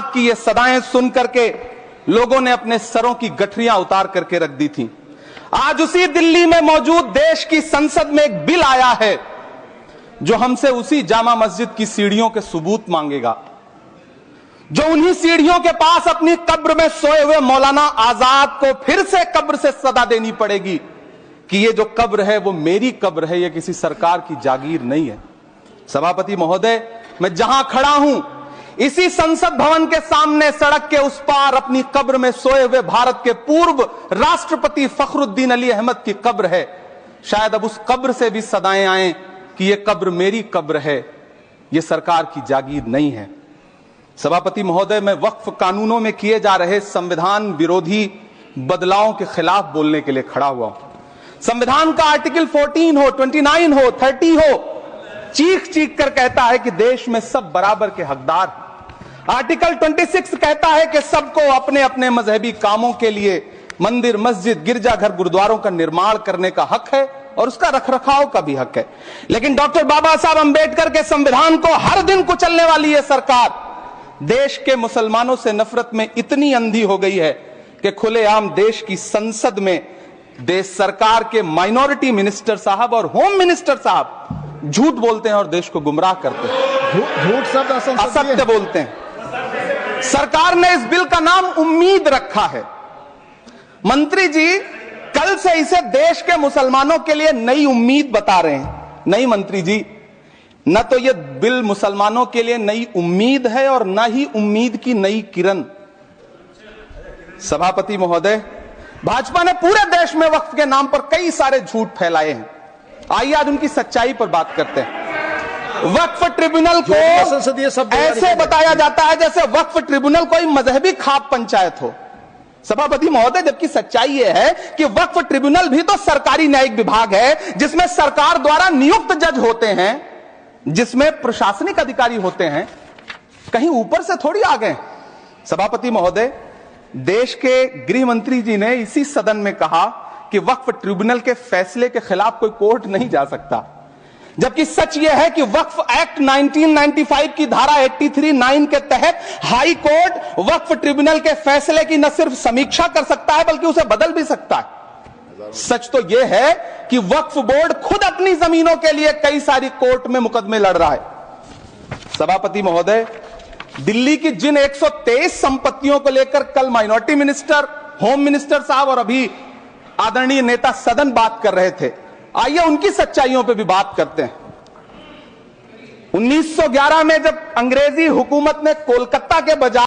जिहाद की ये सदाएं सुन करके लोगों ने अपने सरों की गठरियां उतार करके रख दी थी। आज उसी दिल्ली में मौजूद देश की संसद में एक बिल आया है जो हमसे उसी जामा मस्जिद की सीढ़ियों के सबूत मांगेगा, जो उन्हीं सीढ़ियों के पास अपनी कब्र में सोए हुए मौलाना आजाद को फिर से कब्र से सदा देनी पड़ेगी कि ये जो कब्र है वो मेरी कब्र है, ये किसी सरकार की जागीर नहीं है। सभापति महोदय, मैं जहां खड़ा हूं इसी संसद भवन के सामने सड़क के उस पार अपनी कब्र में सोए हुए भारत के पूर्व राष्ट्रपति फखरुद्दीन अली अहमद की कब्र है। शायद अब उस कब्र से भी सदाएं आए कि ये कब्र मेरी कब्र है, ये सरकार की जागीर नहीं है। सभापति महोदय, मैं वक्फ कानूनों में किए जा रहे संविधान विरोधी बदलावों के खिलाफ बोलने के लिए खड़ा हुआ हूं। संविधान का आर्टिकल 14 हो, 29 हो, 30 हो, चीख चीख कर कहता है कि देश में सब बराबर के हकदार हैं। आर्टिकल 26 कहता है कि सबको अपने अपने मजहबी कामों के लिए मंदिर, मस्जिद, गिरजाघर, गुरुद्वारों का निर्माण करने का हक है और उसका रखरखाव का भी हक है। लेकिन डॉक्टर बाबा साहब अंबेडकर के संविधान को हर दिन कुचलने वाली यह सरकार देश के मुसलमानों से नफरत में इतनी अंधी हो गई है कि खुलेआम देश की संसद में देश सरकार के माइनॉरिटी मिनिस्टर साहब और होम मिनिस्टर साहब झूठ बोलते हैं और देश को गुमराह करते हैं, झूठ शब्द असत्य बोलते हैं। सरकार ने इस बिल का नाम उम्मीद रखा है। मंत्री जी कल से इसे देश के मुसलमानों के लिए नई उम्मीद बता रहे हैं। नहीं मंत्री जी, न तो यह बिल मुसलमानों के लिए नई उम्मीद है और न ही उम्मीद की नई किरण। सभापति महोदय, भाजपा ने पूरे देश में वक्फ के नाम पर कई सारे झूठ फैलाए हैं। आइए आज उनकी सच्चाई पर बात करते हैं। वक्फ ट्रिब्यूनल को ऐसे बताया जाता है जैसे वक्फ ट्रिब्यूनल कोई मजहबी खाप पंचायत हो। सभापति महोदय, जबकि सच्चाई यह है कि वक्फ ट्रिब्यूनल भी तो सरकारी न्यायिक विभाग है जिसमें सरकार द्वारा नियुक्त जज होते हैं, जिसमें प्रशासनिक अधिकारी होते हैं, कहीं ऊपर से थोड़ी आ गए। सभापति महोदय, देश के गृह मंत्री जी ने इसी सदन में कहा कि वक्फ ट्रिब्यूनल के फैसले के खिलाफ कोई कोर्ट नहीं जा सकता, जबकि सच यह है कि वक्फ एक्ट 1995 की धारा 83(9) के तहत हाई कोर्ट वक्फ ट्रिब्यूनल के फैसले की न सिर्फ समीक्षा कर सकता है बल्कि उसे बदल भी सकता है। सच तो यह है कि वक्फ बोर्ड खुद अपनी जमीनों के लिए कई सारी कोर्ट में मुकदमे लड़ रहा है। सभापति महोदय, दिल्ली की जिन 123 संपत्तियों को लेकर कल माइनॉरिटी मिनिस्टर, होम मिनिस्टर साहब और अभी आदरणीय नेता सदन बात कर रहे थे, आइए उनकी सच्चाइयों पे भी बात करते हैं। 1911 में जब अंग्रेजी हुकूमत ने कोलकाता के बजाय